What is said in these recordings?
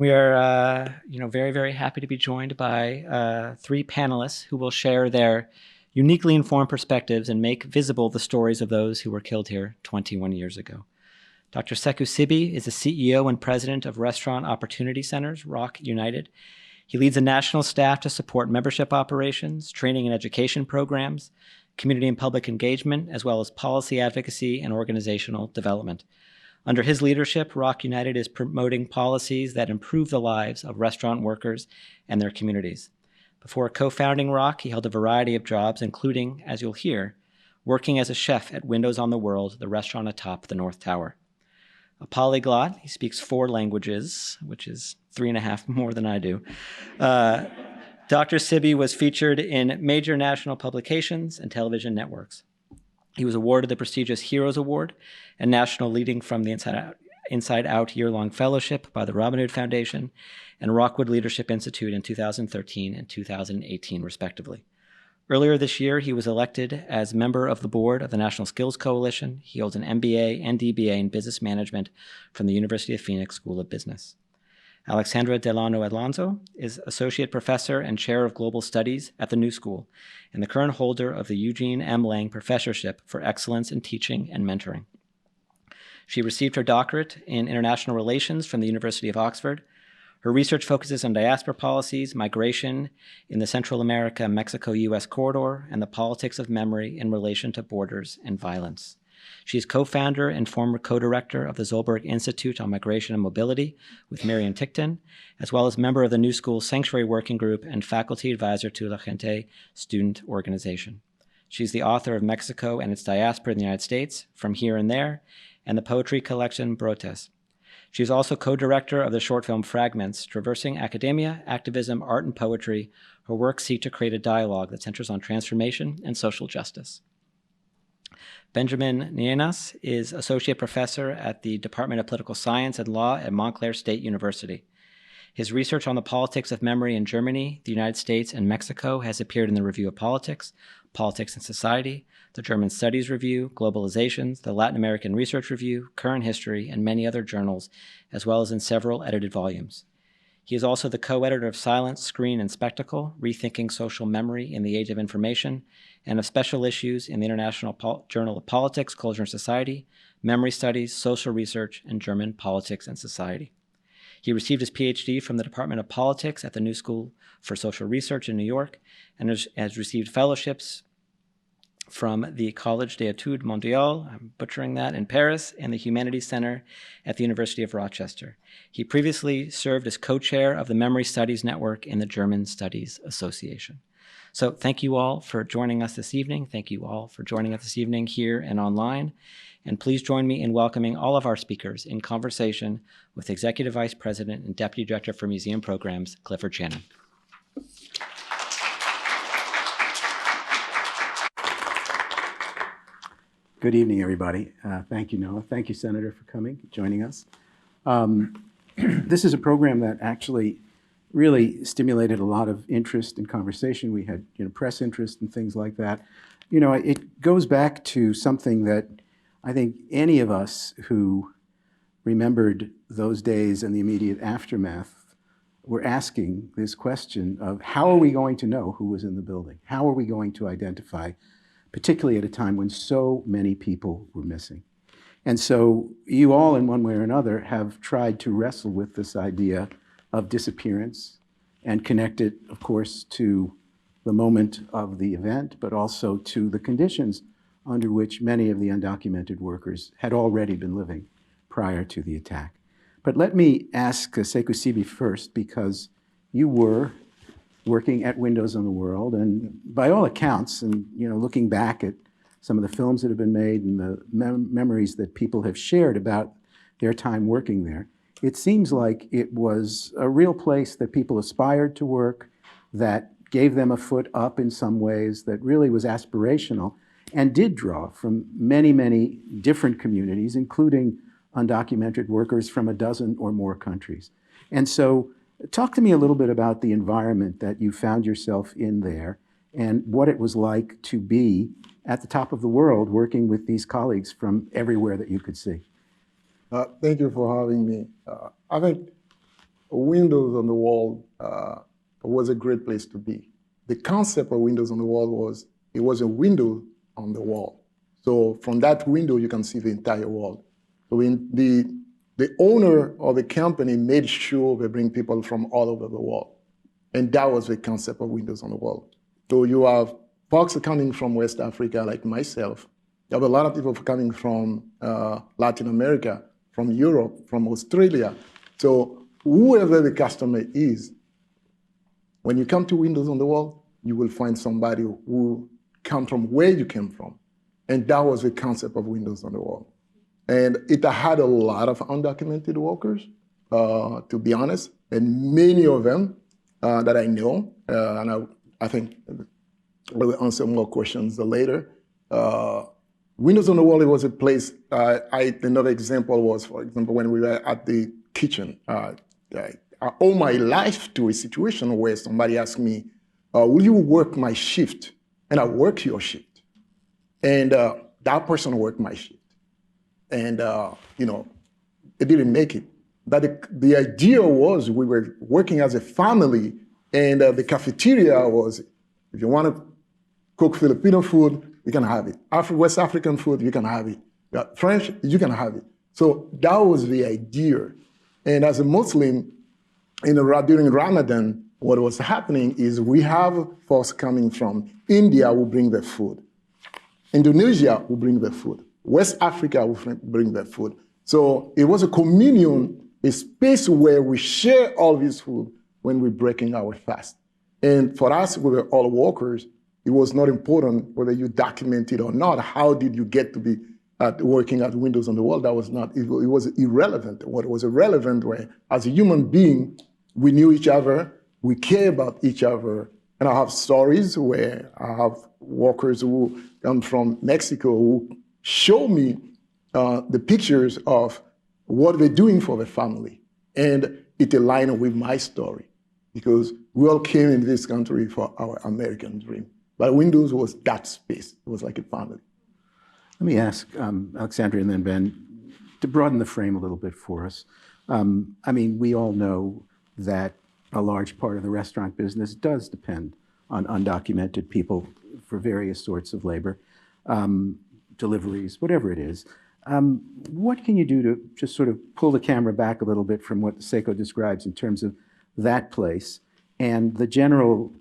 We are, very, very happy to be joined by three panelists who will share their uniquely informed perspectives and make visible the stories of those who were killed here 21 years ago. Dr. Sekou Siby is the CEO and president of Restaurant Opportunity Centers, ROC United. He leads a national staff to support membership operations, training and education programs, community and public engagement, as well as policy advocacy and organizational development. Under his leadership, ROC United is promoting policies that improve the lives of restaurant workers and their communities. Before co-founding ROC, he held a variety of jobs, including, as you'll hear, working as a chef at Windows on the World, the restaurant atop the North Tower. A polyglot, he speaks 4 languages, which is 3.5 more than I do. Dr. Siby was featured in major national publications and television networks. He was awarded the prestigious Heroes Award and National Leading from the Inside Out year-long fellowship by the Robin Hood Foundation and Rockwood Leadership Institute in 2013 and 2018, respectively. Earlier this year, he was elected as member of the board of the National Skills Coalition. He holds an MBA and DBA in business management from the University of Phoenix School of Business. Alexandra Délano Alonso is associate professor and chair of global studies at the New School and the current holder of the Eugene M. Lang Professorship for Excellence in Teaching and Mentoring. She received her doctorate in international relations from the University of Oxford. Her research focuses on diaspora policies, migration in the Central America, Mexico-U.S. corridor, and the politics of memory in relation to borders and violence. She is co-founder and former co-director of the Zolberg Institute on Migration and Mobility with Miriam Tickton, as well as member of the New School Sanctuary Working Group and faculty advisor to La Gente student organization. She's the author of Mexico and its Diaspora in the United States, From Here and There, and the poetry collection Brotes. She is also co-director of the short film Fragments, Traversing Academia, Activism, Art, and Poetry. Her works seek to create a dialogue that centers on transformation and social justice. Benjamin Nienass is associate professor at the Department of Political Science and Law at Montclair State University. His research on the politics of memory in Germany, the United States, and Mexico has appeared in the Review of Politics, Politics and Society, the German Studies Review, Globalizations, the Latin American Research Review, Current History, and many other journals, as well as in several edited volumes. He is also the co-editor of Silence, Screen, and Spectacle, Rethinking Social Memory in the Age of Information, and of special issues in the International Journal of Politics, Culture and Society, Memory Studies, Social Research, and German Politics and Society. He received his PhD from the Department of Politics at the New School for Social Research in New York and has received fellowships from the Collège des Études Mondiales, I'm butchering that, in Paris, and the Humanities Center at the University of Rochester. He previously served as co-chair of the Memory Studies Network in the German Studies Association. So thank you all for joining us this evening. Thank you all for joining us this evening here and online. And please join me in welcoming all of our speakers in conversation with Executive Vice President and Deputy Director for Museum Programs, Clifford Shannon. Good evening, everybody. Thank you, Noah. Thank you, Senator, for coming, joining us. This is a program that actually really stimulated a lot of interest and conversation. We had, press interest and things like that. It goes back to something that I think any of us who remembered those days and the immediate aftermath were asking this question of how are we going to know who was in the building? How are we going to identify, particularly at a time when so many people were missing? And so you all, in one way or another, have tried to wrestle with this idea of disappearance and connect it, of course, to the moment of the event, but also to the conditions under which many of the undocumented workers had already been living prior to the attack. But let me ask Sekou Siby first, because you were working at Windows on the World, and by all accounts, and looking back at some of the films that have been made and the memories that people have shared about their time working there, it seems like it was a real place that people aspired to work, that gave them a foot up in some ways, that really was aspirational, and did draw from many, many different communities, including undocumented workers from a dozen or more countries. And so talk to me a little bit about the environment that you found yourself in there and what it was like to be at the top of the world working with these colleagues from everywhere that you could see. Thank you for having me. I think windows on the wall was a great place to be. The concept of windows on the wall was, it was a window on the wall. So from that window, you can see the entire wall. So the owner of the company made sure they bring people from all over the world. And that was the concept of windows on the wall. So you have folks coming from West Africa, like myself. You have a lot of people coming from Latin America, from Europe, from Australia. So whoever the customer is, when you come to windows on the wall, you will find somebody who come from where you came from. And that was the concept of windows on the wall. And it had a lot of undocumented workers, to be honest, and many of them that I know, and I think we'll answer more questions later. Windows on the wall, it was a place, another example was, for example, when we were at the kitchen. I owe my life to a situation where somebody asked me, will you work my shift? And I work your shift. And that person worked my shift. And, it didn't make it. But the idea was we were working as a family, and the cafeteria was, if you want to cook Filipino food, you can have it. West African food, you can have it. French, you can have it. So that was the idea. And as a Muslim, during Ramadan, what was happening is we have folks coming from India who bring their food. Indonesia will bring their food. West Africa will bring their food. So it was a communion, a space where we share all this food when we're breaking our fast. And for us, we were all workers. It was not important whether you documented or not. How did you get to be working at windows on the wall? That was not, it was irrelevant. What was irrelevant was, as a human being, we knew each other, we care about each other. And I have stories where I have workers who come from Mexico who show me the pictures of what they're doing for their family. And it aligned with my story, because we all came in this country for our American dream. But Windows was that space. It was like a family. Let me ask Alexandra and then Ben to broaden the frame a little bit for us. I mean, we all know that a large part of the restaurant business does depend on undocumented people for various sorts of labor, deliveries, whatever it is. What can you do to just sort of pull the camera back a little bit from what Sekou describes in terms of that place and the general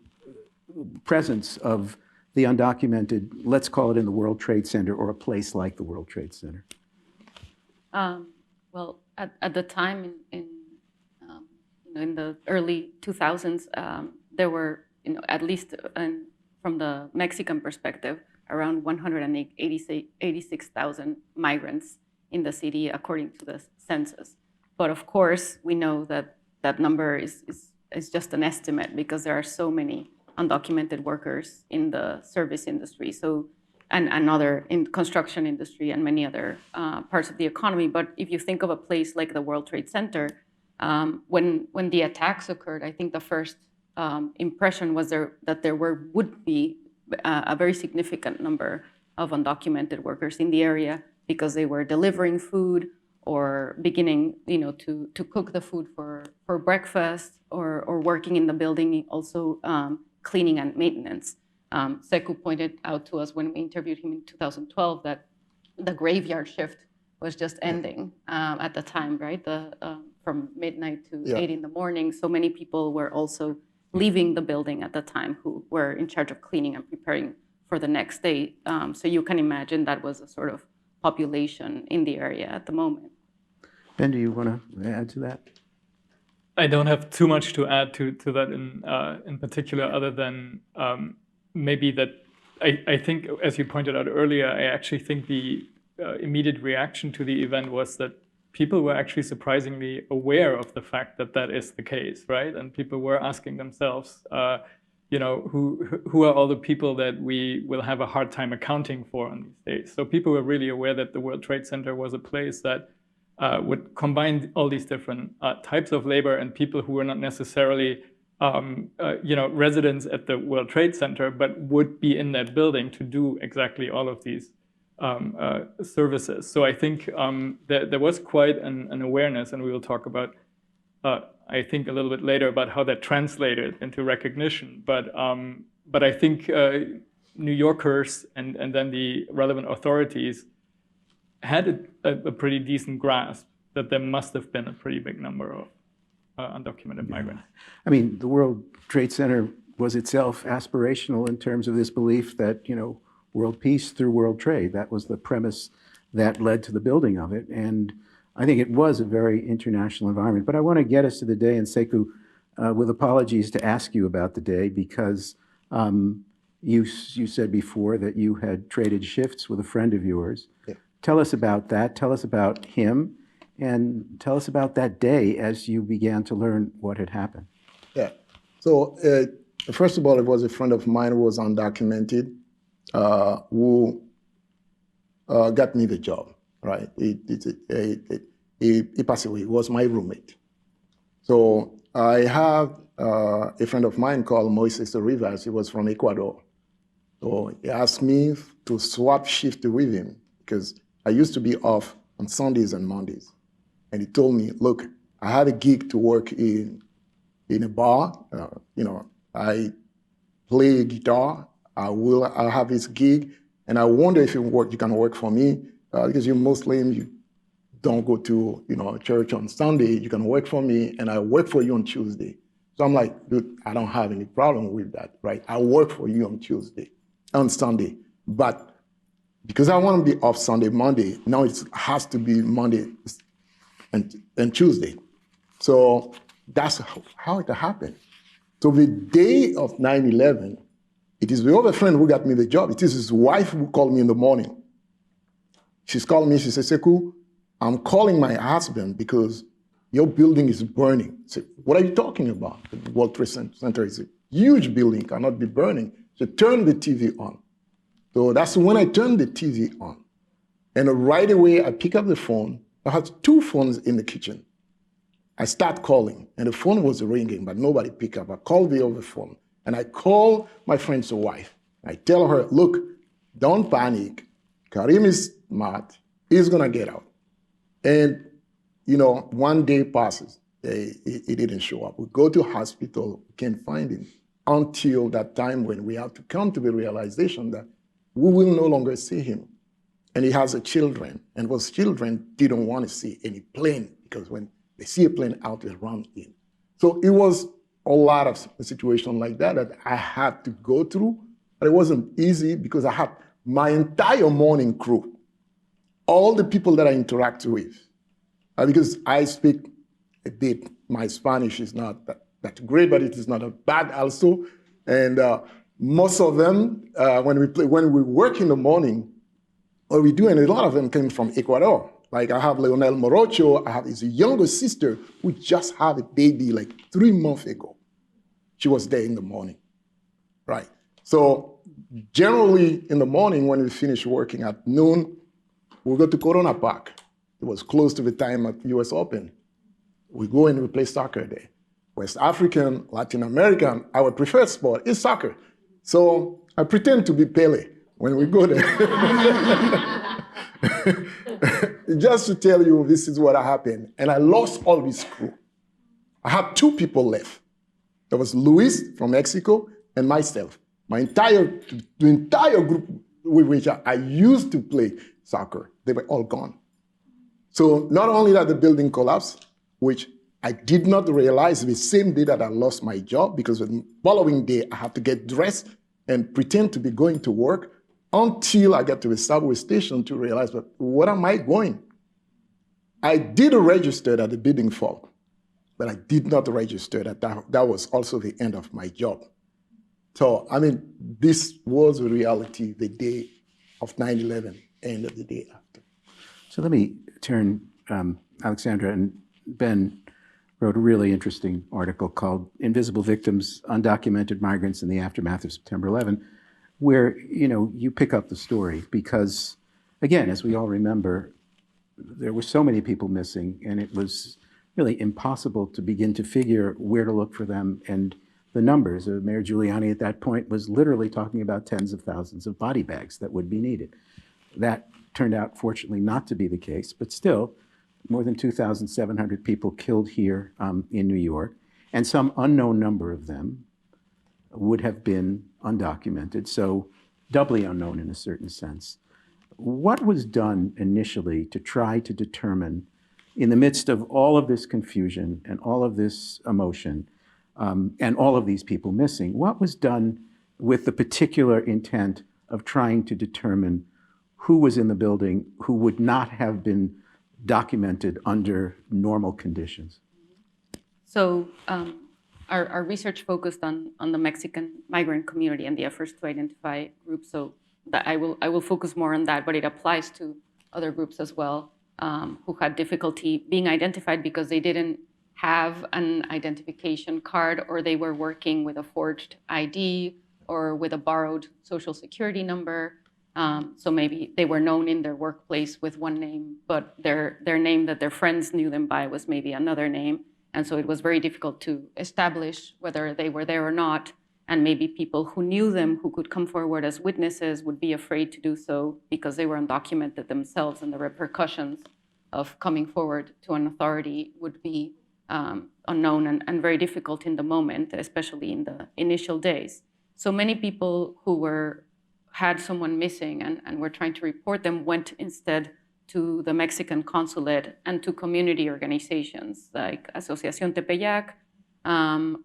presence of the undocumented, let's call it in the World Trade Center or a place like the World Trade Center? Well, at the time in the early 2000s, there were, at least from the Mexican perspective, around 186,000 migrants in the city, according to the census. But of course, we know that that number is just an estimate, because there are so many undocumented workers in the service industry, and other in construction industry and many other parts of the economy. But if you think of a place like the World Trade Center, when the attacks occurred, I think the first impression was that there would be a very significant number of undocumented workers in the area, because they were delivering food or beginning, to cook the food for breakfast, or working in the building, also cleaning and maintenance. Sekou pointed out to us when we interviewed him in 2012 that the graveyard shift was just ending at the time, right? From midnight to 8 in the morning. So many people were also leaving the building at the time who were in charge of cleaning and preparing for the next day. So you can imagine that was a sort of population in the area at the moment. Ben, do you want to add to that? I don't have too much to add to that in particular, other than maybe that I think, as you pointed out earlier, I actually think the immediate reaction to the event was that people were actually surprisingly aware of the fact that that is the case, right? And people were asking themselves, who are all the people that we will have a hard time accounting for on these days? So people were really aware that the World Trade Center was a place that would combine all these different types of labor, and people who were not necessarily residents at the World Trade Center, but would be in that building to do exactly all of these services. So I think there was quite an awareness, and we will talk about, I think, a little bit later about how that translated into recognition. But I think New Yorkers and then the relevant authorities had a pretty decent grasp that there must have been a pretty big number of undocumented migrants. I mean, the World Trade Center was itself aspirational in terms of this belief that, world peace through world trade. That was the premise that led to the building of it. And I think it was a very international environment. But I want to get us to the day, and Sekou, with apologies to ask you about the day, because you said before that you had traded shifts with a friend of yours. Yeah. Tell us about that. Tell us about him. And tell us about that day as you began to learn what had happened. Yeah. So first of all, it was a friend of mine who was undocumented who got me the job, right? He passed away. He was my roommate. So I have a friend of mine called Moises Rivas. He was from Ecuador. So he asked me to swap shift with him because I used to be off on Sundays and Mondays. And he told me, look, I had a gig to work in a bar. I play guitar. I have this gig, and I wonder if you can work for me because you're Muslim. You don't go to church on Sunday. You can work for me, and I work for you on Tuesday. So I'm like, dude, I don't have any problem with that, right? I work for you on Sunday, but because I want to be off Sunday, Monday, now it has to be Monday and Tuesday. So that's how it happened. So the day of 9/11, it is the other friend who got me the job. It is his wife who called me in the morning. She's calling me, she says, Sekou, I'm calling my husband because your building is burning. I said, what are you talking about? The World Trade Center is a huge building, cannot be burning. So turn the TV on. So that's when I turned the TV on. And right away, I pick up the phone. I had two phones in the kitchen. I start calling, and the phone was ringing, but nobody picked up. I called the other phone, and I call my friend's wife. I tell her, look, don't panic. Karim is smart. He's going to get out. And, one day passes. He didn't show up. We go to hospital, can't find him until that time when we have to come to the realization that we will no longer see him. And he has children, and those children didn't want to see any plane because when they see a plane out, they run in. So it was a lot of situations like that I had to go through, but it wasn't easy because I had my entire morning crew, all the people that I interact with, because I speak a bit. My Spanish is not that great, but it is not bad also. And most of them, when we work in the morning, what we do, and a lot of them came from Ecuador. Like I have Leonel Morocho, I have his younger sister who just had a baby like 3 months ago. She was there in the morning, right? So generally in the morning when we finish working at noon, we go to Corona Park. It was close to the time at US Open. We go and we play soccer there. West African, Latin American, our preferred sport is soccer. So I pretend to be Pele when we go there. Just to tell you, this is what happened. And I lost all this crew. I had 2 people left. There was Luis from Mexico and myself. The entire group with which I used to play soccer, they were all gone. So not only that the building collapsed, which I did not realize the same day that I lost my job, because the following day I had to get dressed and pretend to be going to work until I got to the subway station to realize, but where am I going? I did register that the building fell, but I did not register that was also the end of my job. So, this was the reality the day of 9/11 and the day after. So let me turn, Alexandra, and Ben wrote a really interesting article called Invisible Victims, Undocumented Migrants in the Aftermath of September 11, where, you pick up the story because, again, as we all remember, there were so many people missing, and it was really impossible to begin to figure where to look for them and the numbers. Mayor Giuliani at that point was literally talking about tens of thousands of body bags that would be needed. That turned out, fortunately, not to be the case, but still, more than 2,700 people killed here in New York, and some unknown number of them would have been undocumented, so doubly unknown in a certain sense. What was done initially to try to determine, in the midst of all of this confusion and all of this emotion, and all of these people missing, what was done with the particular intent of trying to determine who was in the building who would not have been documented under normal conditions? So our research focused on the Mexican migrant community and the efforts to identify groups. So that I will focus more on that, but it applies to other groups as well who had difficulty being identified because they didn't have an identification card, or they were working with a forged ID or with a borrowed social security number. So maybe they were known in their workplace with one name, but their name that their friends knew them by was maybe another name. And so it was very difficult to establish whether they were there or not. And maybe people who knew them, who could come forward as witnesses, would be afraid to do so because they were undocumented themselves, and the repercussions of coming forward to an authority would be unknown and very difficult in the moment, especially in the initial days. So many people who had someone missing and were trying to report them went instead to the Mexican consulate and to community organizations like Asociación Tepeyac,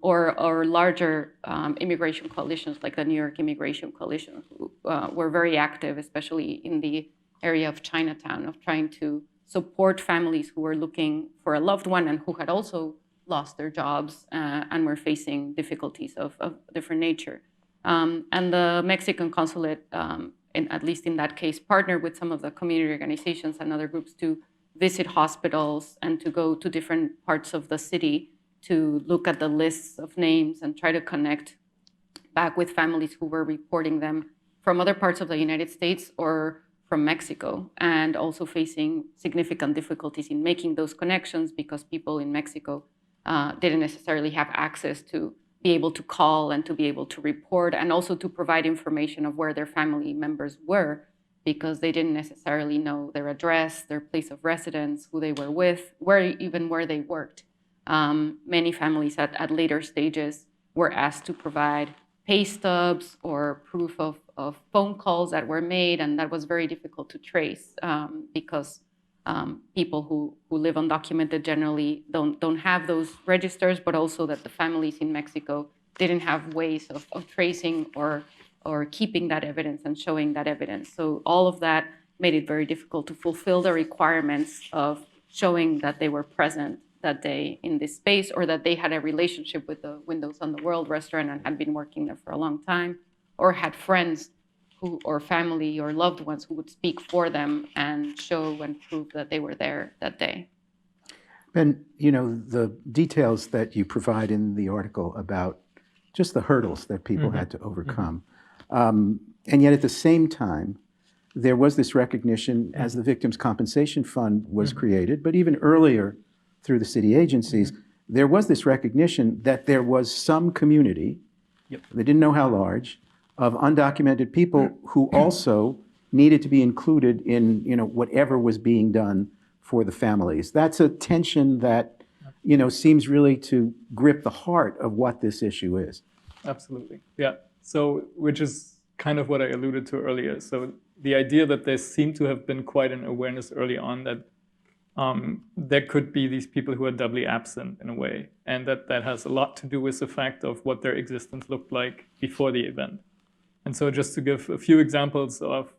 or larger immigration coalitions like the New York Immigration Coalition, who were very active, especially in the area of Chinatown, of trying to support families who were looking for a loved one and who had also lost their jobs and were facing difficulties of different nature. And the Mexican consulate, at least in that case, partnered with some of the community organizations and other groups to visit hospitals and to go to different parts of the city to look at the lists of names and try to connect back with families who were reporting them from other parts of the United States or from Mexico, and also facing significant difficulties in making those connections because people in Mexico didn't necessarily have access to be able to call and to be able to report, and also to provide information of where their family members were, because they didn't necessarily know their address, their place of residence, who they were with, where they worked. Many families at later stages were asked to provide pay stubs or proof of phone calls that were made, and that was very difficult to trace because people who live undocumented generally don't have those registers, but also that the families in Mexico didn't have ways of tracing or keeping that evidence and showing that evidence. So all of that made it very difficult to fulfill the requirements of showing that they were present that day in this space, or that they had a relationship with the Windows on the World restaurant and had been working there for a long time, or had friends or family or loved ones who would speak for them and show and prove that they were there that day. Ben, the details that you provide in the article about just the hurdles that people had to overcome. And yet at the same time, there was this recognition as the Victims' Compensation Fund was created, but even earlier through the city agencies, there was this recognition that there was some community, they didn't know how large, of undocumented people who also needed to be included in whatever was being done for the families. That's a tension that seems really to grip the heart of what this issue is. Absolutely, yeah. So, which is kind of what I alluded to earlier. So the idea that there seemed to have been quite an awareness early on that there could be these people who are doubly absent in a way, and that has a lot to do with the fact of what their existence looked like before the event. And so just to give a few examples of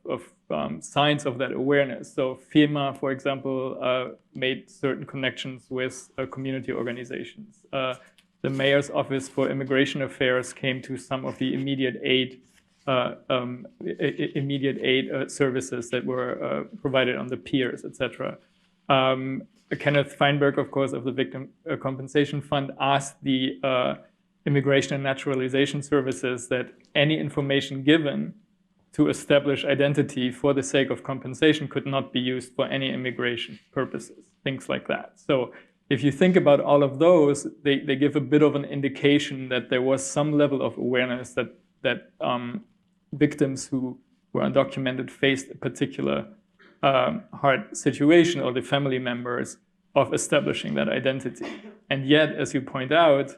signs of that awareness. So FEMA, for example, made certain connections with community organizations. The Mayor's Office for Immigration Affairs came to some of the immediate aid services that were provided on the piers, etc. Kenneth Feinberg, of course, of the Victim Compensation Fund, asked the Immigration and Naturalization Services that any information given to establish identity for the sake of compensation could not be used for any immigration purposes, things like that. So if you think about all of those, they give a bit of an indication that there was some level of awareness that victims who were undocumented faced a particular hard situation, or the family members of establishing that identity. And yet, as you point out,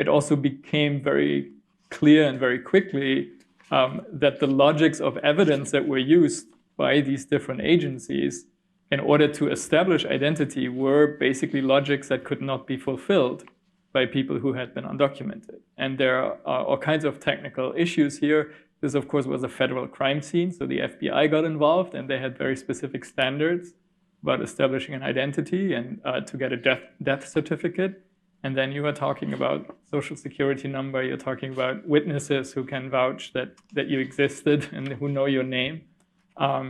it also became very clear and very quickly that the logics of evidence that were used by these different agencies in order to establish identity were basically logics that could not be fulfilled by people who had been undocumented. And there are all kinds of technical issues here. This, of course, was a federal crime scene, so the FBI got involved, and they had very specific standards about establishing an identity and to get a death certificate. And then you are talking about social security number, you're talking about witnesses who can vouch that you existed and who know your name.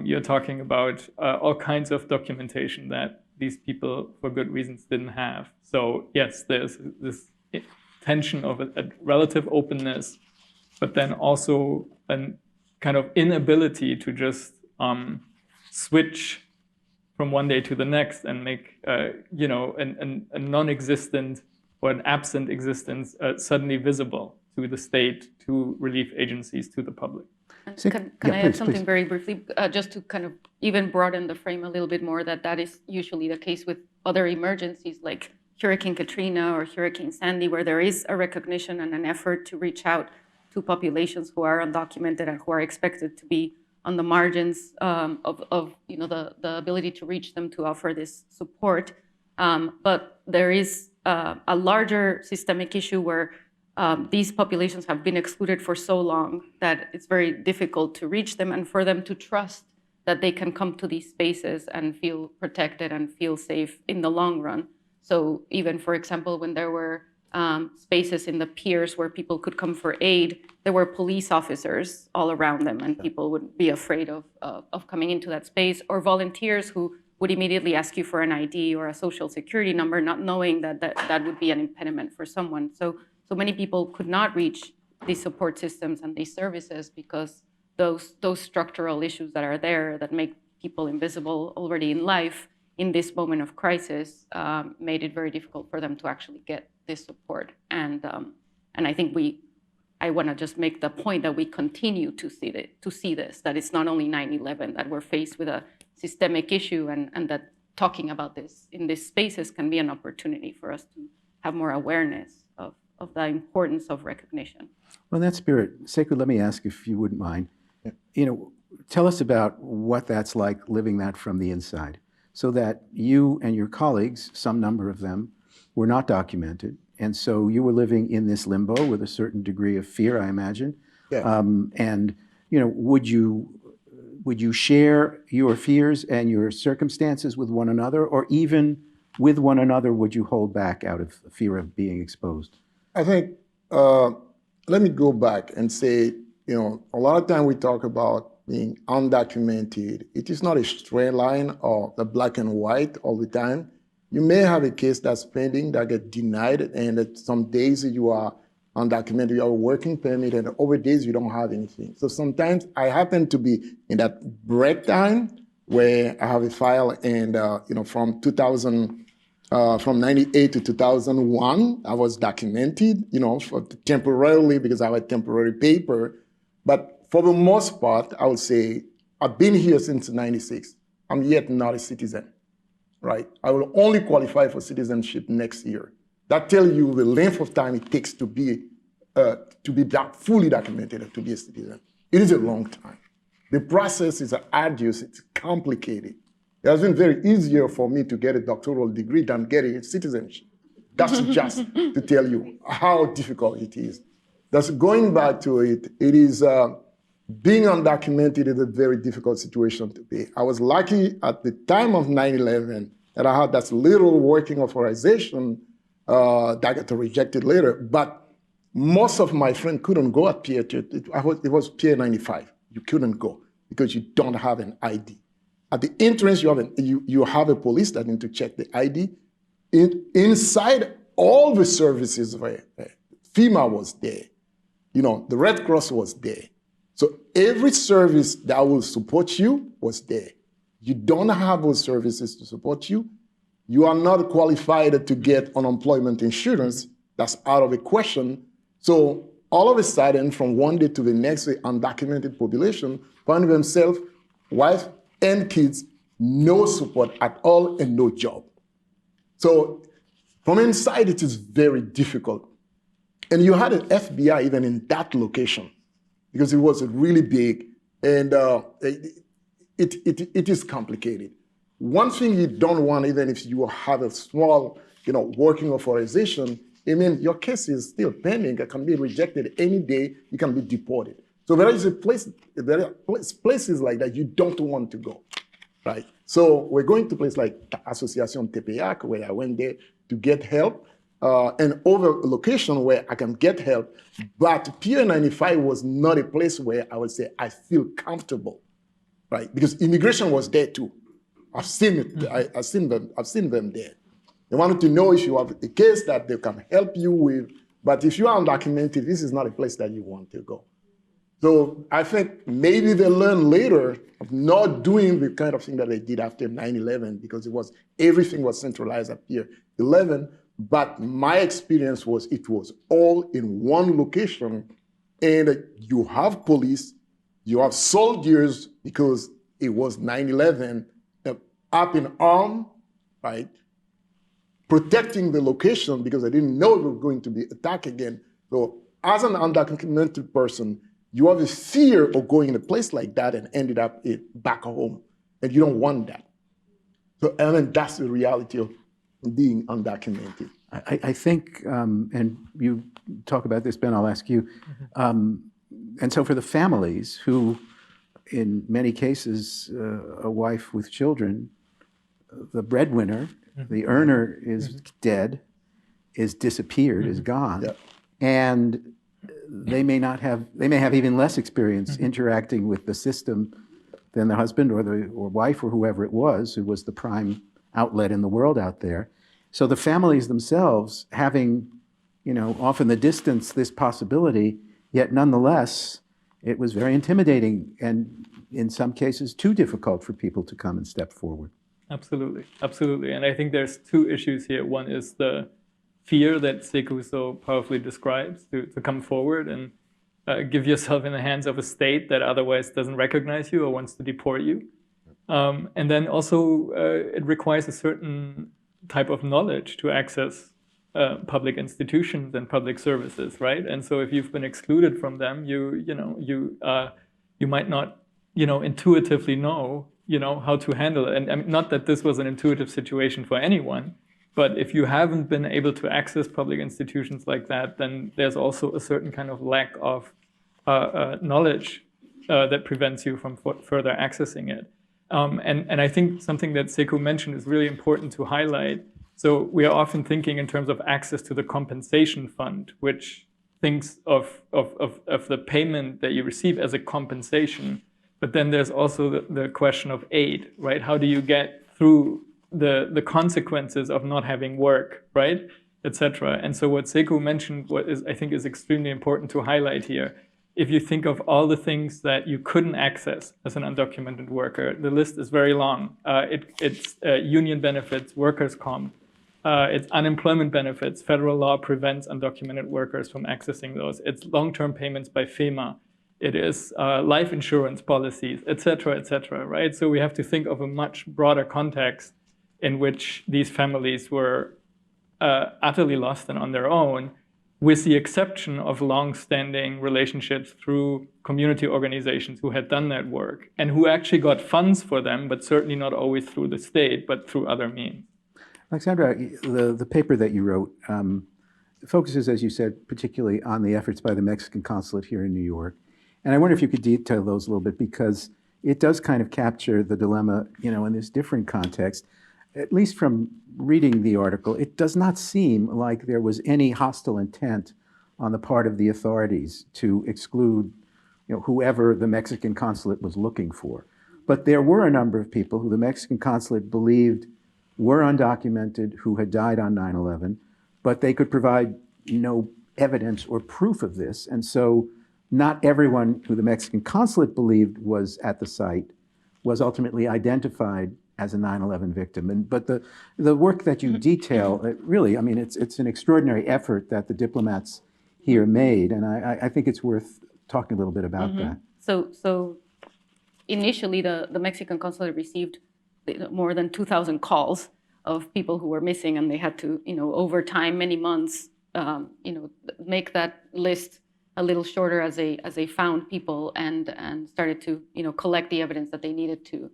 You're talking about all kinds of documentation that these people, for good reasons, didn't have. So yes, there's this tension of a relative openness, but then also a kind of inability to just switch from one day to the next and make a non-existent or an absent existence suddenly visible to the state, to relief agencies, to the public. Can I add something very briefly, just to kind of even broaden the frame a little bit more, that is usually the case with other emergencies like Hurricane Katrina or Hurricane Sandy, where there is a recognition and an effort to reach out to populations who are undocumented and who are expected to be on the margins of the ability to reach them, to offer this support. But there is a larger systemic issue where these populations have been excluded for so long that it's very difficult to reach them and for them to trust that they can come to these spaces and feel protected and feel safe in the long run. So even, for example, when there were spaces in the piers where people could come for aid, there were police officers all around them, and people would be afraid of coming into that space, or volunteers who would immediately ask you for an ID or a social security number, not knowing that would be an impediment for someone. So many people could not reach these support systems and these services because those structural issues that are there that make people invisible already in life, in this moment of crisis, made it very difficult for them to actually get this support. And I think I want to just make the point that we continue to see this, that it's not only 9/11, that we're faced with a systemic issue, and that talking about this in these spaces can be an opportunity for us to have more awareness of the importance of recognition. Well, in that spirit, Sekou, let me ask if you wouldn't mind. Tell us about what that's like, living that from the inside, so that you and your colleagues, some number of them, were not documented, and so you were living in this limbo with a certain degree of fear, I imagine. Yeah. And would you share your fears and your circumstances with one another, or even with one another, would you hold back out of the fear of being exposed? I think, let me go back and say, a lot of time we talk about being undocumented. It is not a straight line or the black and white all the time. You may have a case that's pending that get denied, and that some days you are undocumented, you have a working permit, and other days you don't have anything. So sometimes I happen to be in that break time where I have a file, and from 2000. From 98 to 2001, I was documented, temporarily because I had temporary paper. But for the most part, I would say I've been here since 96. I'm yet not a citizen, right? I will only qualify for citizenship next year. That tells you the length of time it takes to be fully documented, to be a citizen. It is a long time. The process is arduous, it's complicated. It has been very easier for me to get a doctoral degree than getting citizenship. That's just to tell you how difficult it is. That's going back to it. It is being undocumented is a very difficult situation to be. I was lucky at the time of 9/11 that I had that little working authorization that got rejected later. But most of my friends couldn't go at Pier 2. It was Pier 95. You couldn't go because you don't have an ID. At the entrance, you have a police that need to check the ID. Inside all the services, FEMA was there. The Red Cross was there. So every service that will support you was there. You don't have those services to support you. You are not qualified to get unemployment insurance. That's out of the question. So all of a sudden, from one day to the next, the undocumented population find themselves, wife and kids, no support at all and no job. So from inside, it is very difficult. And you had an FBI even in that location because it was really big, and it is complicated. One thing you don't want, even if you have a small, working authorization, I mean, your case is still pending. It can be rejected any day. You can be deported. So there is places like that you don't want to go, right? So we're going to places like Association Tepeyac, where I went there to get help, and other location where I can get help. But Pier 95 was not a place where I would say I feel comfortable, right? Because immigration was there too. I've seen it. I've seen them there. They wanted to know if you have a case that they can help you with. But if you are undocumented, this is not a place that you want to go. So I think maybe they learn later of not doing the kind of thing that they did after 9/11, because everything was centralized at Pier 11. But my experience was it was all in one location, and you have police, you have soldiers, because it was 9/11, up in arms, right? Protecting the location because I didn't know we were going to be attacked again. So as an undocumented person, you have a fear of going in a place like that and ended up back home, and you don't want that. So I mean, that's the reality of being undocumented. I think, and you talk about this, Ben, I'll ask you. And so for the families who, in many cases, a wife with children, the breadwinner, the earner is dead, is disappeared, is gone, and they may have even less experience interacting with the system than the husband or wife or whoever it was, who was the prime outlet in the world out there. So the families themselves having, off in the distance this possibility, yet nonetheless, it was very intimidating and in some cases too difficult for people to come and step forward. Absolutely, absolutely. And I think there's two issues here. One is the fear that Sekou so powerfully describes, to come forward and give yourself in the hands of a state that otherwise doesn't recognize you or wants to deport you. And then also it requires a certain type of knowledge to access public institutions and public services, right? And so if you've been excluded from them, you might not, intuitively know, how to handle it. And I mean, not that this was an intuitive situation for anyone, but if you haven't been able to access public institutions like that, then there's also a certain kind of lack of knowledge that prevents you from further accessing it. And I think something that Sekou mentioned is really important to highlight. So we are often thinking in terms of access to the compensation fund, which thinks of the payment that you receive as a compensation. But then there's also the question of aid, right? How do you get through the consequences of not having work, right, et cetera? And so what Sekou mentioned, I think is extremely important to highlight here. If you think of all the things that you couldn't access as an undocumented worker, the list is very long. It's union benefits, workers' comp, it's unemployment benefits. Federal law prevents undocumented workers from accessing those. It's long-term payments by FEMA. It is life insurance policies, et cetera, right? So we have to think of a much broader context in which these families were utterly lost and on their own, with the exception of long-standing relationships through community organizations who had done that work and who actually got funds for them, but certainly not always through the state, but through other means. Alexandra, the paper that you wrote focuses, as you said, particularly on the efforts by the Mexican consulate here in New York. And I wonder if you could detail those a little bit, because it does kind of capture the dilemma, in this different context. At least from reading the article, it does not seem like there was any hostile intent on the part of the authorities to exclude, whoever the Mexican consulate was looking for. But there were a number of people who the Mexican consulate believed were undocumented, who had died on 9/11, but they could provide no evidence or proof of this. And so not everyone who the Mexican consulate believed was at the site was ultimately identified as a 9/11 victim. But the work that you detail, really, I mean, it's an extraordinary effort that the diplomats here made, and I think it's worth talking a little bit about that. So initially, the Mexican consulate received more than 2,000 calls of people who were missing, and they had to, over time, many months, make that list a little shorter as they found people and started to, collect the evidence that they needed to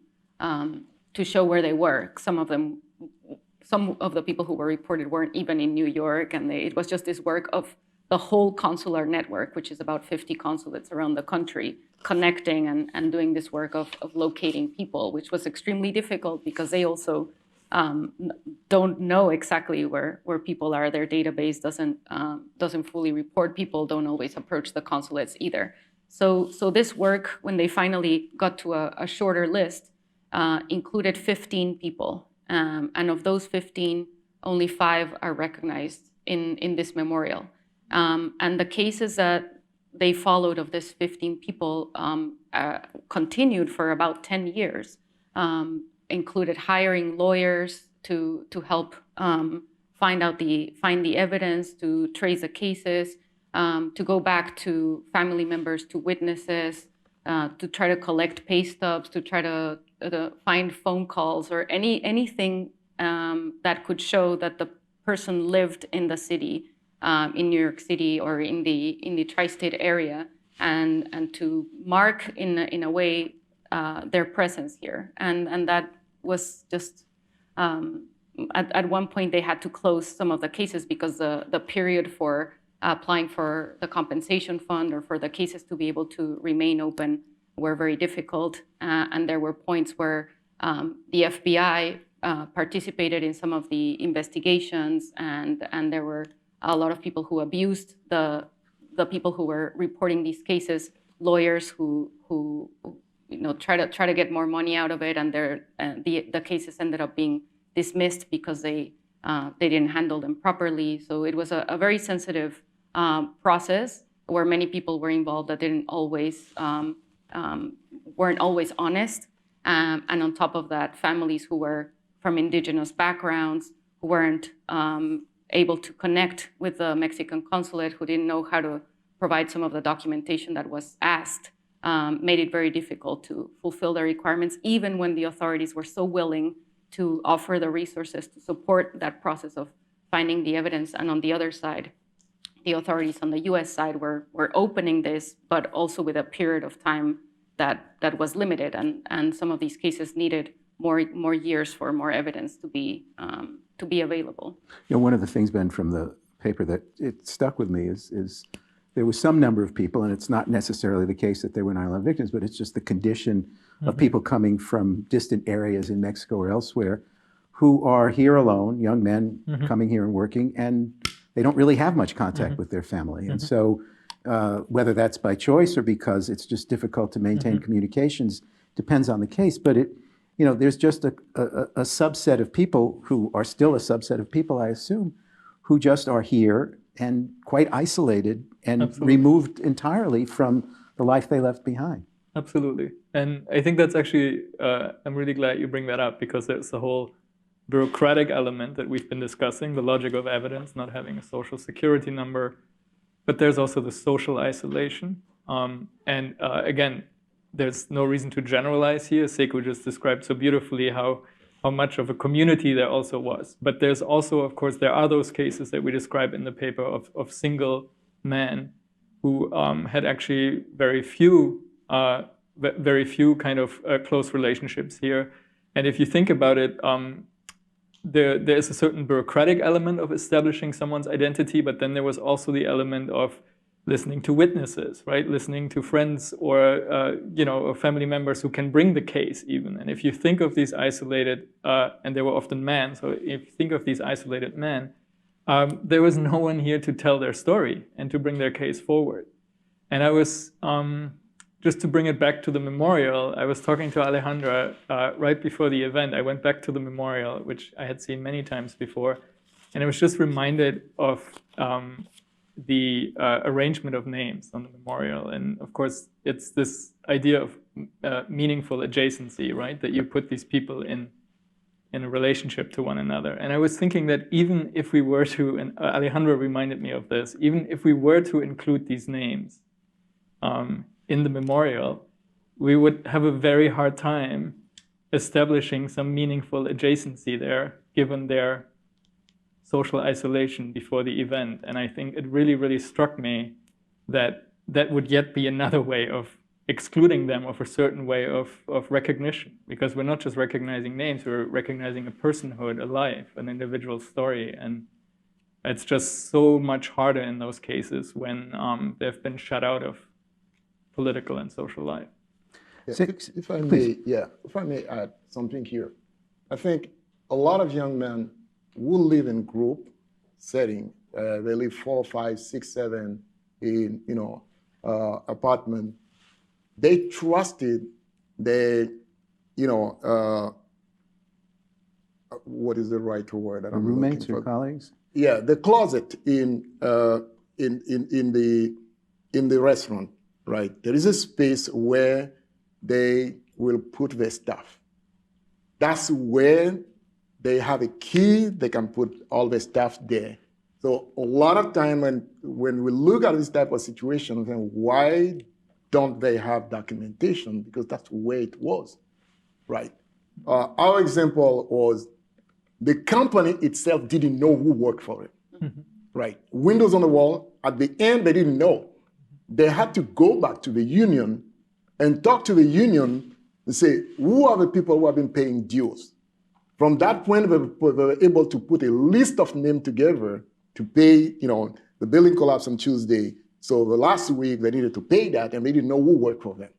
show where they were. Some of the people who were reported weren't even in New York, and it was just this work of the whole consular network, which is about 50 consulates around the country, connecting and doing this work of locating people, which was extremely difficult because they also don't know exactly where people are. Their database doesn't fully report people, don't always approach the consulates either. So this work, when they finally got to a shorter list, included 15 people. And of those 15, only 5 are recognized in this memorial. And the cases that they followed of this 15 people continued for about 10 years, included hiring lawyers to help find the evidence, to trace the cases, to go back to family members, to witnesses, to try to collect pay stubs, to try to find phone calls or anything that could show that the person lived in the city, in New York City or in the tri-state area, and to mark in a way their presence here. And that was just at one point they had to close some of the cases because the period for applying for the compensation fund or for the cases to be able to remain open were very difficult. And there were points where the FBI participated in some of the investigations, and there were a lot of people who abused the people who were reporting these cases, lawyers who try to get more money out of it, and the cases ended up being dismissed because they didn't handle them properly. So it was a very sensitive process where many people were involved that weren't always honest, and on top of that, families who were from indigenous backgrounds who weren't able to connect with the Mexican consulate, who didn't know how to provide some of the documentation that was asked, made it very difficult to fulfill the requirements, even when the authorities were so willing to offer the resources to support that process of finding the evidence. And on the other side, the authorities on the US side were opening this, but also with a period of time that was limited. And some of these cases needed more years for more evidence to be available. One of the things, Ben, from the paper that it stuck with me is there was some number of people, and it's not necessarily the case that they were 9/11 victims, but it's just the condition of people coming from distant areas in Mexico or elsewhere who are here alone, young men coming here and working, and they don't really have much contact with their family. And so whether that's by choice or because it's just difficult to maintain communications depends on the case. But there's just a subset of people who are still a subset of people, I assume, who just are here and quite isolated and removed entirely from the life they left behind. Absolutely. And I think that's actually, I'm really glad you bring that up, because there's the whole bureaucratic element that we've been discussing, the logic of evidence, not having a social security number, but there's also the social isolation. Again, there's no reason to generalize here. Sekou just described so beautifully how much of a community there also was. But there's also, of course, there are those cases that we describe in the paper of single men who had actually very few kind of close relationships here. And if you think about it, there is a certain bureaucratic element of establishing someone's identity, but then there was also the element of listening to witnesses, right? Listening to friends or family members who can bring the case even. And if you think of these isolated, and they were often men, so if you think of these isolated men, there was no one here to tell their story and to bring their case forward. And I was, just to bring it back to the memorial, I was talking to Alejandra right before the event. I went back to the memorial, which I had seen many times before, and I was just reminded of the arrangement of names on the memorial. And of course, it's this idea of meaningful adjacency, right? That you put these people in a relationship to one another. And I was thinking that even if we were to, and Alejandra reminded me of this, even if we were to include these names in the memorial, we would have a very hard time establishing some meaningful adjacency there, given their social isolation before the event. And I think it really, really struck me that that would yet be another way of excluding them of a certain way of recognition, because we're not just recognizing names, we're recognizing a personhood, a life, an individual story. And it's just so much harder in those cases when they've been shut out of political and social life. Yeah, Six, if I may, please. if I may add something here. I think a lot of young men who live in group setting, they live 4, 5, 6, 7 in, apartment. They trusted the, what is the right word? that I'm Roommates looking or for? colleagues? Yeah, the closet in the restaurant, right? There is a space where they will put their stuff. That's where they have a key. They can put all the stuff there. So a lot of time when we look at this type of situation, then why don't they have documentation? Because that's the way it was, right? Our example was the company itself didn't know who worked for it, right? Windows on the wall, at the end, they didn't know. They had to go back to the union and talk to the union and say, who are the people who have been paying dues? From that point, they were able to put a list of names together to pay, the building collapsed on Tuesday. So the last week, they needed to pay that, and they didn't know who worked for them.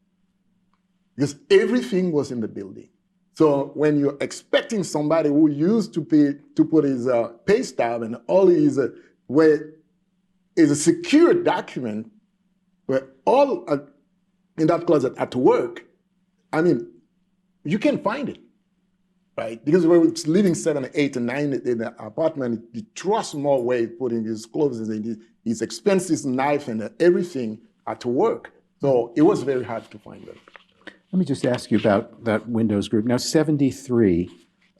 Because everything was in the building. So when you're expecting somebody who used to put his pay stub and all his, where is a secure document, where all in that closet at work, I mean, you can't find it, right? Because we're living 7, 8, and 9 in the apartment, you trust more where he's putting his clothes and his expenses, knife, and everything at work. So it was very hard to find them. Let me just ask you about that Windows group. Now, 73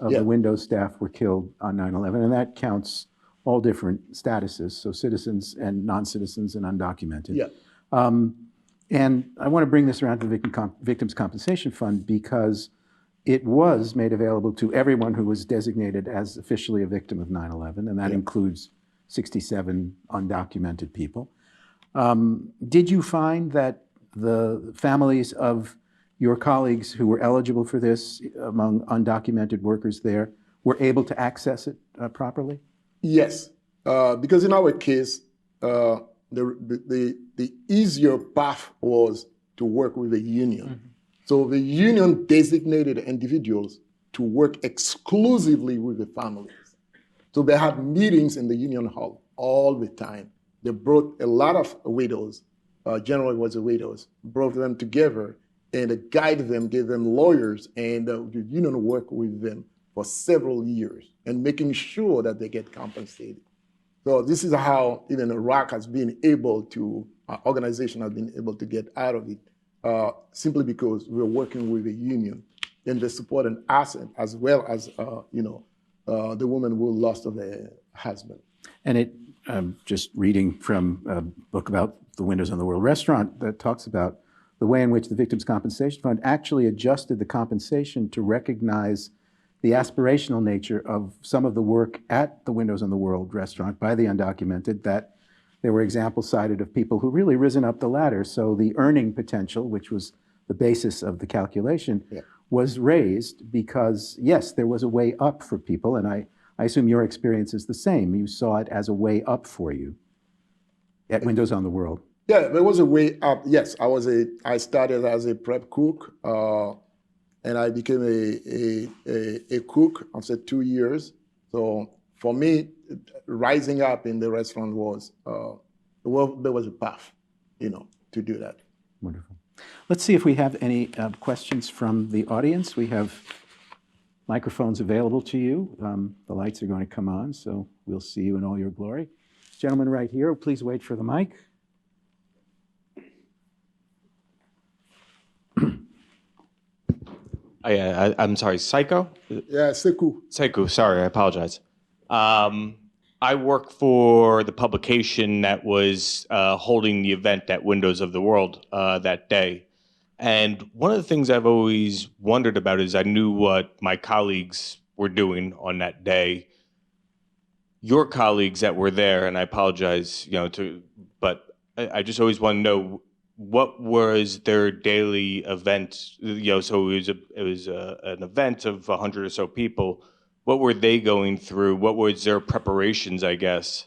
of Yeah. the Windows staff were killed on 9/11, and that counts all different statuses, so citizens and non-citizens and undocumented. Yeah. And I want to bring this around to the Victims' Compensation Fund because it was made available to everyone who was designated as officially a victim of 9/11, and that includes 67 undocumented people. Did you find that the families of your colleagues who were eligible for this among undocumented workers there were able to access it properly? Yes, because in our case, the easier path was to work with the union. Mm-hmm. So the union designated individuals to work exclusively with the families. So they had meetings in the union hall all the time. They brought a lot of widows, generally was the widows, brought them together and guided them, gave them lawyers, and the union worked with them for several years and making sure that they get compensated. So this is how even Iraq has been able to, our organization has been able to get out of it, simply because we're working with the union and they support an asset as well as, the woman who lost their husband. And it, just reading from a book about the Windows on the World restaurant that talks about the way in which the Victims' Compensation Fund actually adjusted the compensation to recognize the aspirational nature of some of the work at the Windows on the World restaurant by the undocumented, that there were examples cited of people who really risen up the ladder. So the earning potential, which was the basis of the calculation, was raised because, yes, there was a way up for people. And I assume your experience is the same. You saw it as a way up for you at Windows on the World. Yeah, there was a way up. Yes, I started as a prep cook, and I became a cook after 2 years. So for me, rising up in the restaurant was, there was a path, to do that. Wonderful. Let's see if we have any questions from the audience. We have microphones available to you. The lights are going to come on, so we'll see you in all your glory. Gentleman right here, please wait for the mic. I'm sorry, Sekou? Yeah, Sekou. Sekou, sorry, I apologize. I work for the publication that was holding the event at Windows of the World that day. And one of the things I've always wondered about is I knew what my colleagues were doing on that day. Your colleagues that were there, and I apologize, but I just always want to know what was their daily event. So it was an event of 100 or so people. What were they going through? What was their preparations, I guess,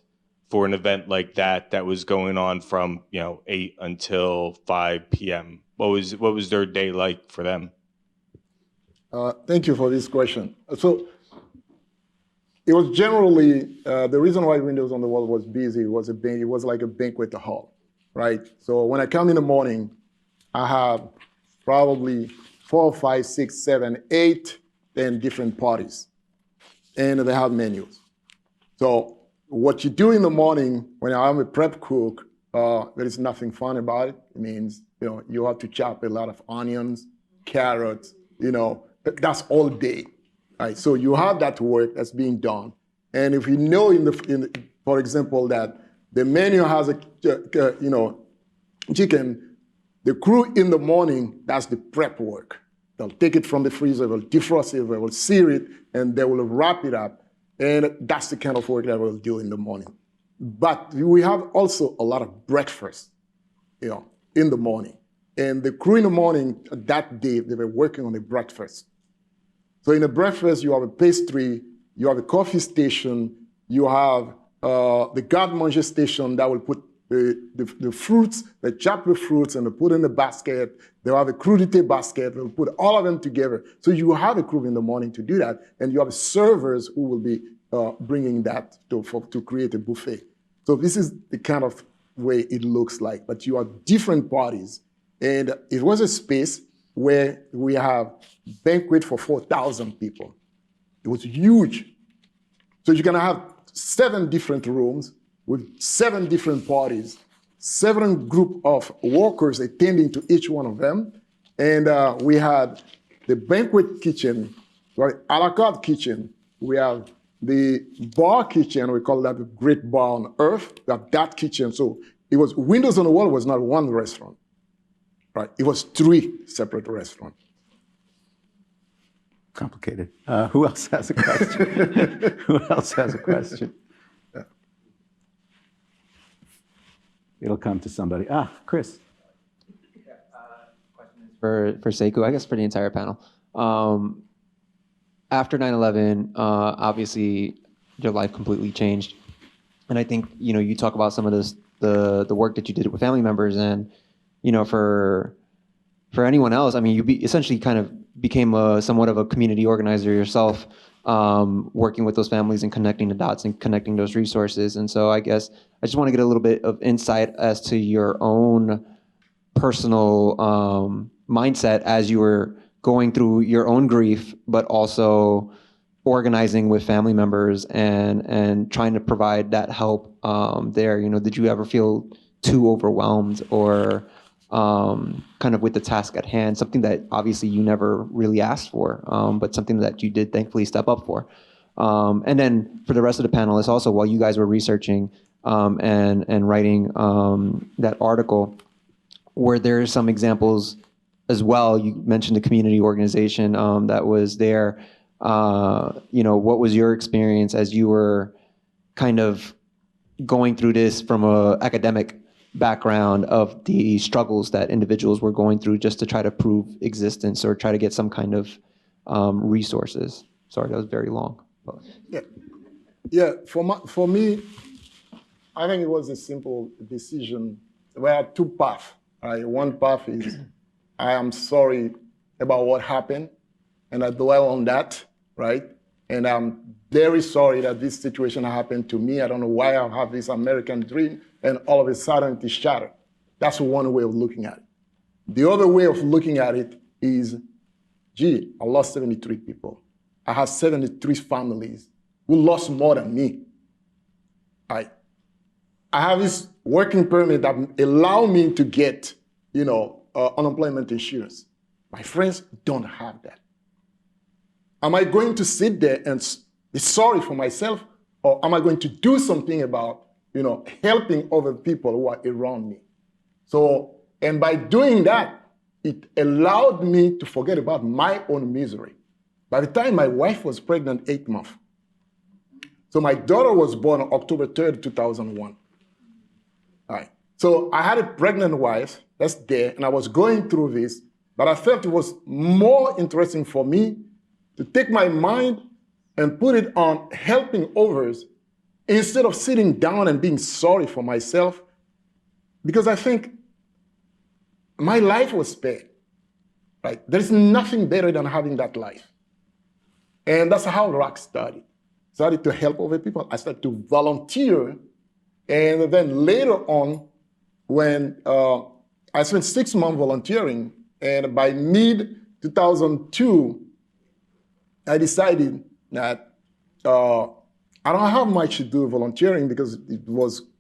for an event like that was going on from 8 until 5 p.m.? What was their day like for them? Thank you for this question. So it was generally, the reason why Windows on the Wall was busy was it was like a banquet hall, right? So when I come in the morning, I have probably 4, 5, 6, 7, 8, 10 different parties, and they have menus. So what you do in the morning when I'm a prep cook, there is nothing fun about it. It means, you have to chop a lot of onions, carrots, that's all day. Right, so you have that work that's being done, and if you know for example, that the menu has a chicken, the crew in the morning, that's the prep work. They'll take it from the freezer, they'll defrost it, they will sear it, and they will wrap it up, and that's the kind of work that we'll do in the morning. But we have also a lot of breakfast, in the morning, and the crew in the morning that day they were working on the breakfast. So in the breakfast, you have a pastry, you have a coffee station, you have the garde-manger station that will put the fruits, they chop the fruits and they put in the basket. They'll have a crudité basket, they'll put all of them together. So you have a crew in the morning to do that, and you have servers who will be bringing that to create a buffet. So this is the kind of way it looks like, but you have different parties. And it was a space where we have banquet for 4,000 people. It was huge. So you're gonna have 7 different rooms with 7 different parties, 7 group of workers attending to each one of them. And we had the banquet kitchen, right, a la carte kitchen. We have the bar kitchen, we call that the great bar on earth. We have that kitchen. So it was, Windows on the Wall was not one restaurant. Right. It was 3 separate restaurants. Complicated. Who else has a question? Who else has a question? Yeah. It'll come to somebody. Chris. Question is for Sekou, I guess for the entire panel. After 9/11, obviously your life completely changed, and I think you talk about some of this, the work that you did with family members, and for anyone else, I mean, you essentially kind of became somewhat of a community organizer yourself, working with those families and connecting the dots and connecting those resources. And so I guess I just want to get a little bit of insight as to your own personal mindset as you were going through your own grief, but also organizing with family members and trying to provide that help there. Did you ever feel too overwhelmed or kind of with the task at hand, something that obviously you never really asked for, but something that you did thankfully step up for? And then for the rest of the panelists also, while you guys were researching and writing that article, were there some examples as well? You mentioned the community organization that was there. What was your experience as you were kind of going through this from an academic background of the struggles that individuals were going through just to try to prove existence or try to get some kind of resources? Sorry, that was very long. Yeah. For me, I think it was a simple decision. We had 2 paths. Right? One path is I am sorry about what happened, and I dwell on that, right? And I'm very sorry that this situation happened to me. I don't know why I have this American dream, and all of a sudden it is shattered. That's one way of looking at it. The other way of looking at it is, gee, I lost 73 people. I have 73 families who lost more than me. I have this working permit that allows me to get, unemployment insurance. My friends don't have that. Am I going to sit there and be sorry for myself, or am I going to do something about, helping other people who are around me? So, and by doing that, it allowed me to forget about my own misery. By the time my wife was pregnant, 8 months. So my daughter was born on October 3rd, 2001. All right. So I had a pregnant wife that's there, and I was going through this, but I felt it was more interesting for me to take my mind and put it on helping others instead of sitting down and being sorry for myself, because I think my life was spared. Right? There's nothing better than having that life. And that's how ROC started. Started to help other people. I started to volunteer. And then later on, when I spent 6 months volunteering, and by mid-2002, I decided that I don't have much to do volunteering because we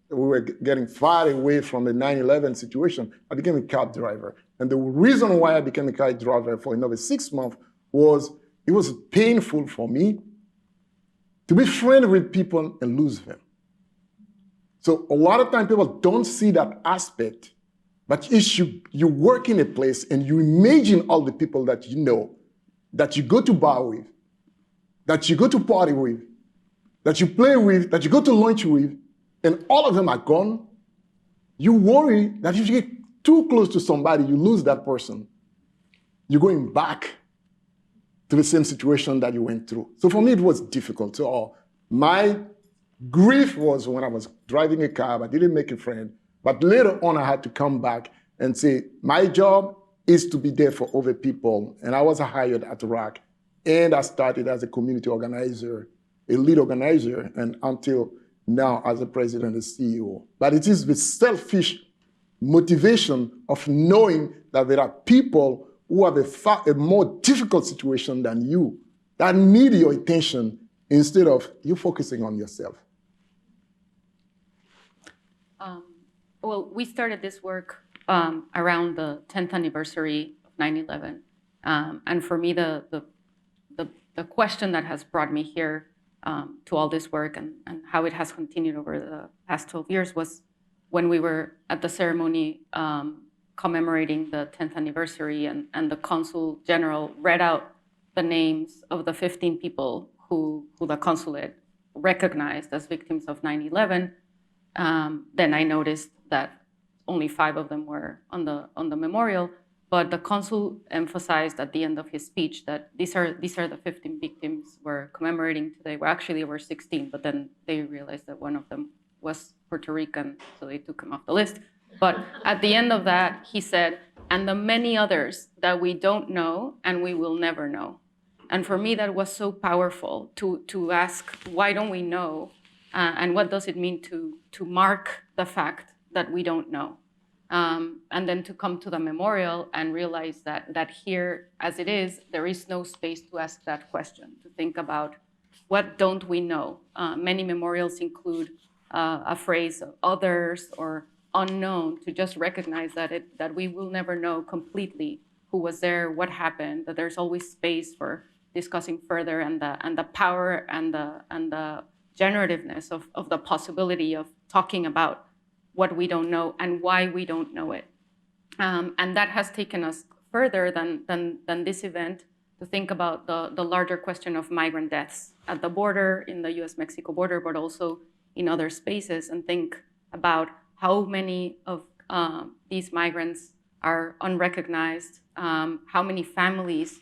were getting far away from the 9/11 situation. I became a cab driver. And the reason why I became a cab driver for another 6 months was it was painful for me to be friends with people and lose them. So a lot of times people don't see that aspect, but you work in a place and you imagine all the people that you know, that you go to bar with, that you go to party with, that you play with, that you go to lunch with, and all of them are gone. You worry that if you get too close to somebody, you lose that person. You're going back to the same situation that you went through. So for me, it was difficult. So my grief was when I was driving a cab, I didn't make a friend. But later on, I had to come back and say, my job is to be there for other people. And I was hired at ROC. And I started as a community organizer, a lead organizer, and until now as a president and CEO. But it is the selfish motivation of knowing that there are people who have a more difficult situation than you that need your attention instead of you focusing on yourself. Well, we started this work around the 10th anniversary of 9/11. And for me, the question that has brought me here to all this work and how it has continued over the past 12 years was when we were at the ceremony commemorating the 10th anniversary and the Consul General read out the names of the 15 people who the consulate recognized as victims of 9/11. Then I noticed that only 5 of them were on the memorial, but the consul emphasized at the end of his speech that these are the 15 victims we're commemorating today. Well, actually, there were 16, but then they realized that one of them was Puerto Rican, so they took him off the list. But at the end of that, he said, and the many others that we don't know and we will never know. And for me, that was so powerful to ask, why don't we know? And what does it mean to mark the fact that we don't know? And then to come to the memorial and realize that here, as it is, there is no space to ask that question, to think about what don't we know? Many memorials include a phrase of others or unknown, to just recognize that we will never know completely who was there, what happened, that there's always space for discussing further, and the power and the generativeness of the possibility of talking about what we don't know and why we don't know it. And that has taken us further than this event to think about the larger question of migrant deaths at the border, in the US-Mexico border, but also in other spaces, and think about how many of these migrants are unrecognized, how many families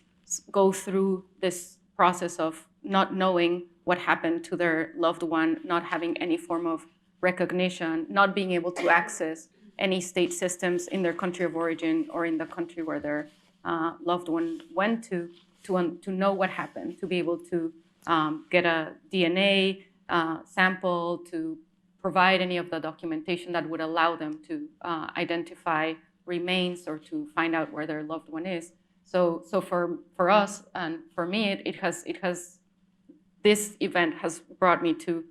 go through this process of not knowing what happened to their loved one, not having any form of recognition, not being able to access any state systems in their country of origin or in the country where their loved one went to know what happened, to be able to get a DNA sample, to provide any of the documentation that would allow them to identify remains or to find out where their loved one is. So for us and for me, it has this event has brought me to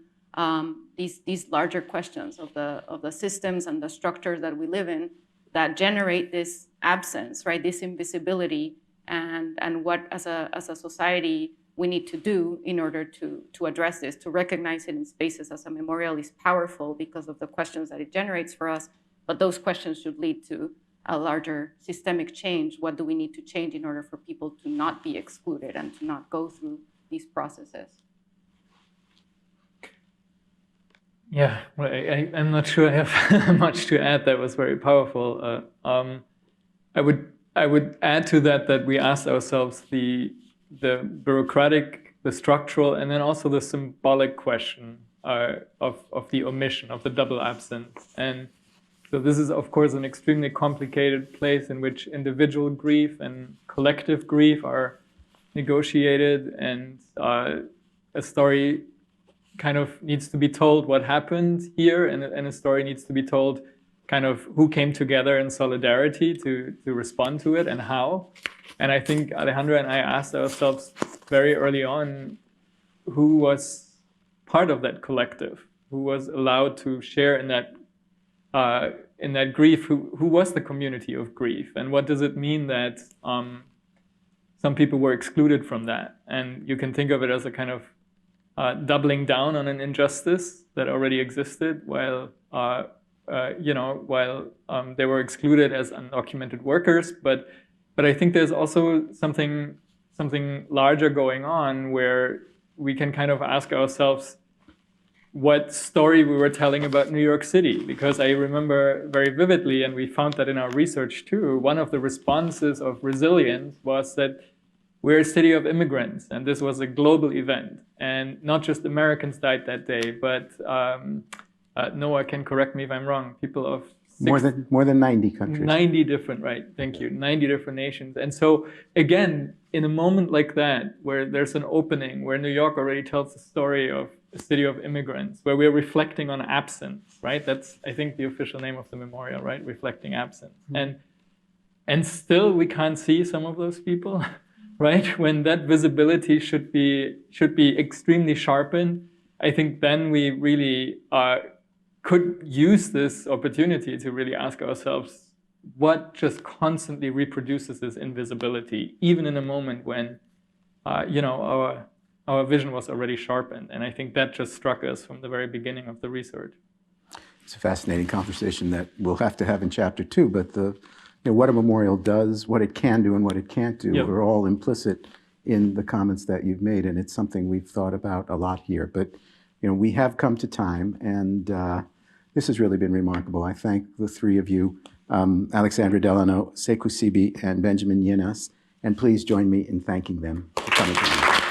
these larger questions of the systems and the structures that we live in that generate this absence, right? This invisibility, and what as a society we need to do in order to address this, to recognize it in spaces as a memorial is powerful because of the questions that it generates for us. But those questions should lead to a larger systemic change. What do we need to change in order for people to not be excluded and to not go through these processes? Yeah, well, I'm not sure I have much to add. That was very powerful. I would add to that we asked ourselves the bureaucratic, the structural, and then also the symbolic question of the omission, of the double absence. And so this is, of course, an extremely complicated place in which individual grief and collective grief are negotiated, and a story kind of needs to be told what happened here, and a story needs to be told kind of who came together in solidarity to respond to it and how. And I think Alejandra and I asked ourselves very early on, who was part of that collective, who was allowed to share in that grief, who was the community of grief, and what does it mean that some people were excluded from that? And you can think of it as a kind of doubling down on an injustice that already existed, while they were excluded as undocumented workers. But I think there's also something larger going on, where we can kind of ask ourselves what story we were telling about New York City. Because I remember very vividly, and we found that in our research too, one of the responses of resilience was that we're a city of immigrants, and this was a global event. And not just Americans died that day, but Noah can correct me if I'm wrong, people of More than 90 countries. 90 different, right, thank you, 90 different nations. And so again, in a moment like that, where there's an opening, where New York already tells the story of a city of immigrants, where we're reflecting on absence, right? That's, I think, the official name of the memorial, right? Reflecting absence. Mm-hmm. And still we can't see some of those people, right? When that visibility should be extremely sharpened, I think then we really could use this opportunity to really ask ourselves what just constantly reproduces this invisibility, even in a moment when, our vision was already sharpened. And I think that just struck us from the very beginning of the research. It's a fascinating conversation that we'll have to have in chapter 2, but what a memorial does, what it can do and what it can't do, Yep, are all implicit in the comments that you've made, and it's something we've thought about a lot here. But we have come to time, and this has really been remarkable. I thank the three of you, Alexandra Délano, Sekou Siby, and Benjamin Nienass, and please join me in thanking them for coming tonight.